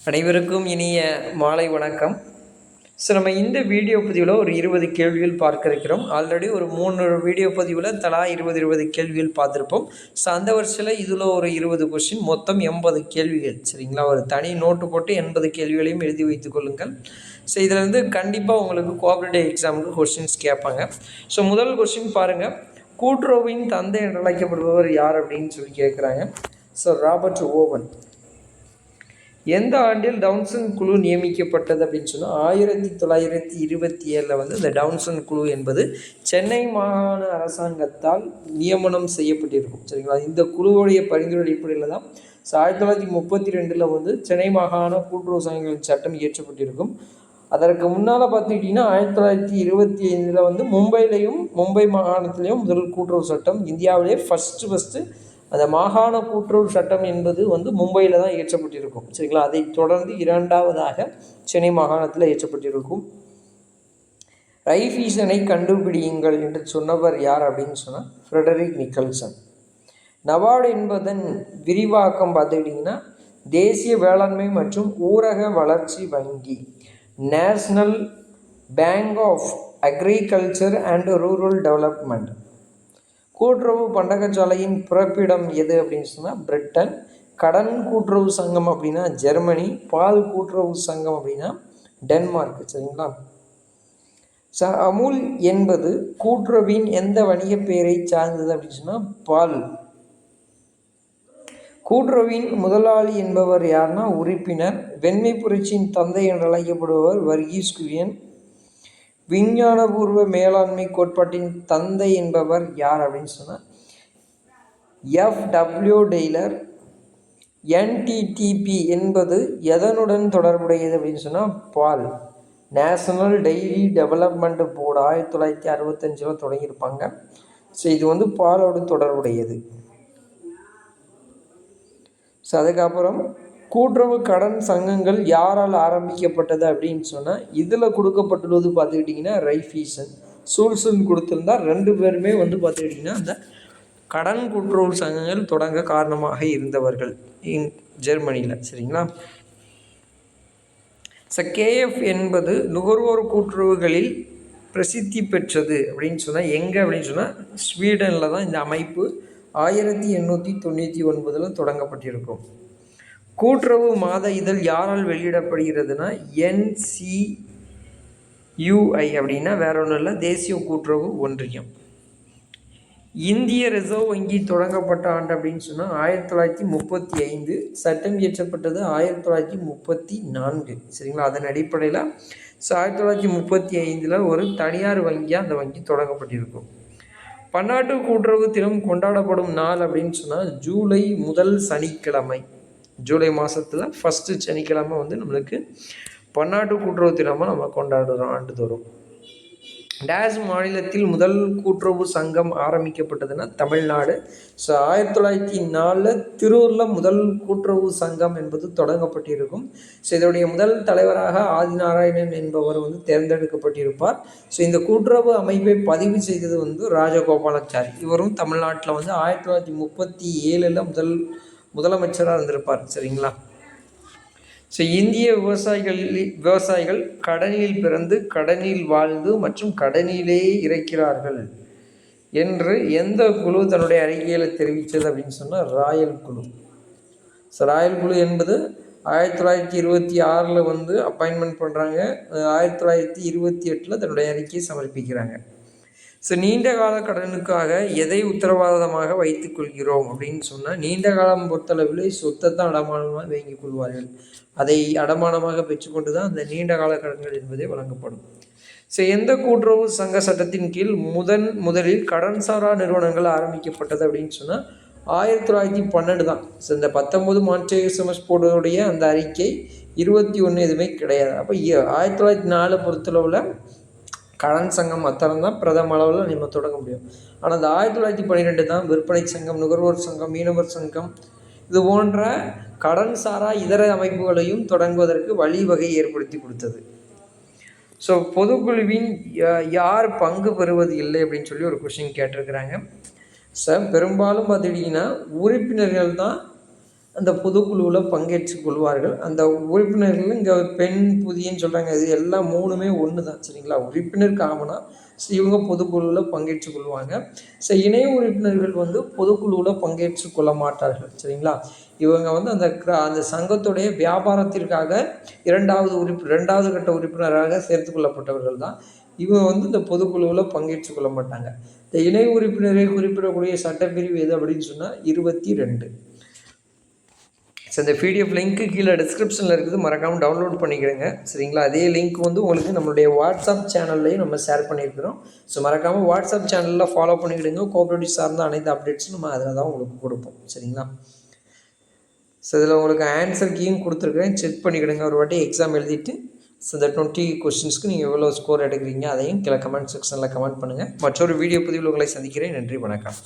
அனைவருக்கும் இனிய மாலை வணக்கம். ஸோ நம்ம இந்த வீடியோ பதிவில் ஒரு 20 கேள்விகள் பார்க்க இருக்கிறோம். ஆல்ரெடி ஒரு 3 வீடியோ பதிவில் தலா 20 கேள்விகள் பார்த்துருப்போம். ஸோ அந்த வருஷத்தில் இதில் ஒரு 20 கொஸ்டின், மொத்தம் 80 கேள்விகள். சரிங்களா? ஒரு தனி நோட்டு போட்டு 80 கேள்விகளையும் எழுதி வைத்துக் கொள்ளுங்கள். ஸோ இதில் வந்து கண்டிப்பாக உங்களுக்கு கோஆப்ரேட்டிவ் எக்ஸாமுக்கு கொஸ்டின்ஸ் கேட்பாங்க. ஸோ முதல் கொஸ்டின் பாருங்கள், கூட்டுறவின் தந்தை என்று அழைக்கப்படுபவர் யார் அப்படின்னு சொல்லி கேட்குறாங்க. So Robert oven. எந்த ஆண்டில் டவுன்சன் குழு நியமிக்கப்பட்டது அப்படின்னு சொன்னால் 1927 வந்து இந்த டவுன்சன் குழு என்பது சென்னை மாகாண அரசாங்கத்தால் நியமனம் செய்யப்பட்டிருக்கும். சரிங்களா? இந்த குழுவுடைய பரிந்துரை அடிப்படையில் தான் 1932 வந்து சென்னை மாகாண கூட்டுறவு சங்கங்களின் சட்டம் இயற்றப்பட்டிருக்கும். அதற்கு முன்னால் பார்த்துக்கிட்டிங்கன்னா 1925 வந்து மும்பை மாகாணத்திலையும் முதல் கூட்டுறவு சட்டம் இந்தியாவிலே ஃபஸ்ட்டு அந்த மாகாண கூட்டுறவு சட்டம் என்பது வந்து மும்பையில் தான் இயற்றப்பட்டிருக்கும். சரிங்களா? அதை தொடர்ந்து இரண்டாவதாக சென்னை மாகாணத்தில் இயற்றப்பட்டிருக்கும். ரைஃபீசனை கண்டுபிடியுங்கள் என்று சொன்னவர் யார் அப்படின்னு சொன்னால் ஃப்ரெடரிக் நிக்கல்சன். நபார்டு என்பதன் விரிவாக்கம் பார்த்துக்கிட்டிங்கன்னா தேசிய வேளாண்மை மற்றும் ஊரக வளர்ச்சி வங்கி, national bank of agriculture and rural development. கூட்டுறவு பண்டகச்சாலையின் பிறப்பிடம் எது அப்படின்னு சொன்னால் பிரிட்டன். கடன் கூட்டுறவு சங்கம் அப்படின்னா ஜெர்மனி. பால் கூட்டுறவு சங்கம் அப்படின்னா டென்மார்க். சரிங்களா? அமுல் என்பது கூட்டுறவின் எந்த வணிக பெயரை சார்ந்தது அப்படின்னு சொன்னால் பால். கூட்டுறவின் முதலாளி என்பவர் யாருன்னா உறுப்பினர். வெண்மை புரட்சியின் தந்தை என்று அழைக்கப்படுபவர் வர்கீஸ் குரியன். விஞ்ஞானபூர்வ மேலாண்மை கோட்பாட்டின் தந்தை என்பவர் யார் அப்படின்னு சொன்னால் F.W. டெய்லர். NTTP என்பது எதனுடன் தொடர்புடையது அப்படின்னு சொன்னால் பால். நேஷனல் டெய்ரி டெவலப்மெண்ட் போர்டு 1965 தொடங்கியிருப்பாங்க. ஸோ இது வந்து பாலோடு தொடர்புடையது. ஸோ அதுக்கப்புறம் கூட்டுறவு கடன் சங்கங்கள் யாரால் ஆரம்பிக்கப்பட்டது அப்படின்னு சொன்னால் இதில் கொடுக்கப்பட்டுள்ளது பார்த்துக்கிட்டிங்கன்னா ரைஃபீசன். சூல்சன் கொடுத்துருந்தா 2 பேருமே வந்து பார்த்துக்கிட்டிங்கன்னா அந்த கடன் கூட்டுறவு சங்கங்கள் தொடங்க காரணமாக இருந்தவர்கள் ஜெர்மனியில். சரிங்களா? ஸோ KF என்பது நுகர்வோர் கூட்டுறவுகளில் பிரசித்தி பெற்றது அப்படின்னு சொன்னால் எங்கே அப்படின்னு சொன்னால் ஸ்வீடனில் தான் இந்த அமைப்பு 1899 தொடங்கப்பட்டிருக்கும். கூட்டுறவு மாத இதழ் யாரால் வெளியிடப்படுகிறதுனா NCUI அப்படின்னா வேற ஒன்றும் இல்லை, தேசிய கூட்டுறவு ஒன்றியம். இந்திய ரிசர்வ் வங்கி தொடங்கப்பட்ட ஆண்டு அப்படின்னு சொன்னால் 1935. சட்டம் இயற்றப்பட்டது 1934. சரிங்களா? அதன் அடிப்படையில் 1935 ஒரு தனியார் வங்கியாக அந்த வங்கி தொடங்கப்பட்டிருக்கும். பன்னாட்டு கூட்டுறவு தினம் கொண்டாடப்படும் நாள் அப்படின்னு சொன்னால் ஜூலை முதல் சனிக்கிழமை. ஜூலை மாதத்தில் ஃபஸ்ட்டு சனிக்கிழமை வந்து நம்மளுக்கு பன்னாட்டு கூட்டுறவு தினமாக நம்ம கொண்டாடுறோம் ஆண்டுதோறும். டேஸ் மாநிலத்தில் முதல் கூட்டுறவு சங்கம் ஆரம்பிக்கப்பட்டதுன்னா தமிழ்நாடு. ஸோ 1904 திருவூரில் முதல் கூட்டுறவு சங்கம் என்பது தொடங்கப்பட்டிருக்கும். ஸோ இதனுடைய முதல் தலைவராக ஆதிநாராயணன் என்பவர் வந்து தேர்ந்தெடுக்கப்பட்டிருப்பார். ஸோ இந்த கூட்டுறவு அமைப்பை பதிவு செய்தது வந்து ராஜகோபாலாச்சாரி. இவரும் தமிழ்நாட்டில் வந்து 1937 முதலமைச்சராக இருந்திருப்பார். சரிங்களா? ஸோ இந்திய விவசாயிகள் கடனில் பிறந்து கடனில் வாழ்ந்து மற்றும் கடனிலே இறக்கிறார்கள் என்று எந்த குழு தன்னுடைய அறிக்கையில் தெரிவித்தது அப்படின்னு சொன்னால் ராயல் குழு. ஸோ ராயல் குழு என்பது 1926 வந்து அப்பாயின்மெண்ட் பண்ணுறாங்க. 1928 தன்னுடைய அறிக்கையை சமர்ப்பிக்கிறாங்க. ஸோ நீண்ட கால கடனுக்காக எதை உத்தரவாதமாக வைத்துக் கொள்கிறோம் அப்படின்னு சொன்னால் நீண்ட காலம் பொறுத்தளவில் சொத்தை தான் அடமானமாக வாங்கிக் கொள்வார்கள். அதை அடமானமாக பெற்றுக்கொண்டு தான் அந்த நீண்ட கால கடன்கள் என்பதே வழங்கப்படும். ஸோ எந்த கூட்டுறவு சங்க சட்டத்தின் கீழ் முதலில் கடன் சாரா நிறுவனங்கள் ஆரம்பிக்கப்பட்டது அப்படின்னு சொன்னால் 1912 தான். ஸோ இந்த 19 மான்டேசமஸ் போர்டுடைய அந்த அறிக்கை 21 எதுவுமே கிடையாது. அப்போ 1904 பொறுத்தளவில் கடன் சங்கம் அத்தரம் தான் பிரதம அளவில் நம்ம தொடங்க முடியும். ஆனால் அந்த 1912 தான் விற்பனை சங்கம், நுகர்வோர் சங்கம், மீனவர் சங்கம் இது போன்ற கடன் சாரா இதர அமைப்புகளையும் தொடங்குவதற்கு வழிவகை ஏற்படுத்தி கொடுத்தது. ஸோ பொதுக்குழுவின் யார் பங்கு பெறுவது இல்லை அப்படின்னு சொல்லி ஒரு கொஸ்டின் கேட்டிருக்கிறாங்க. பெரும்பாலும் பார்த்துக்கிட்டிங்கன்னா உறுப்பினர்கள் தான் அந்த பொதுக்குழுவில் பங்கேற்றுக் கொள்வார்கள். அந்த உறுப்பினர்கள் இங்கே பெண் புதியன்னு சொல்கிறாங்க, இது எல்லாம் 3மே ஒன்று தான். சரிங்களா? உறுப்பினர் காமனாக இவங்க பொதுக்குழுவில் பங்கேற்றுக் கொள்வாங்க. இணை உறுப்பினர்கள் வந்து பொதுக்குழுவில் பங்கேற்று கொள்ள மாட்டார்கள். சரிங்களா? இவங்க வந்து அந்த சங்கத்துடைய வியாபாரத்திற்காக 2வது கட்ட உறுப்பினராக சேர்த்து கொள்ளப்பட்டவர்கள் தான். இவங்க வந்து இந்த பொதுக்குழுவில் பங்கேற்று கொள்ள மாட்டாங்க. இந்த இணை உறுப்பினரை குறிப்பிடக்கூடிய சட்டப்பிரிவு எது அப்படின்னு சொன்னால் 22. இந்த பிடிஎஃப் லிங்க்கு கீழே டிஸ்கிரிப்ஷனில் இருக்குது, மறக்காமல் டவுன்லோட் பண்ணிக்கிறேங்க. சரிங்களா? அதே லிங்க் வந்து உங்களுக்கு நம்மளுடைய வாட்ஸ்அப் சேனல்லையும் நம்ம ஷேர் பண்ணியிருக்கிறோம். மறக்காமல் வாட்ஸ்அப் சேனலில் ஃபாலோ பண்ணிக்கிடுங்க. கோஆப்ரேட்டிவ் சார்ந்த அனைத்து அப்டேட்ஸும் நம்ம அதில் தான் உங்களுக்கு கொடுப்போம். சரிங்களா? இதில் உங்களுக்கு ஆன்சர் கீயும் கொடுத்துருக்குறேன், செக் பண்ணிக்கிடுங்க. ஒரு வாட்டி எக்ஸாம் எழுதிட்டு இந்த 20 கொஸ்டின்ஸ்க்கு நீங்கள் எவ்வளோ ஸ்கோர் எடுக்கிறீங்க அதையும் கீழே கமெண்ட் செக்ஷனில் கமெண்ட் பண்ணுங்கள். மற்றொரு வீடியோ பதிவில் உங்களை சந்திக்கிறேன். நன்றி, வணக்கம்.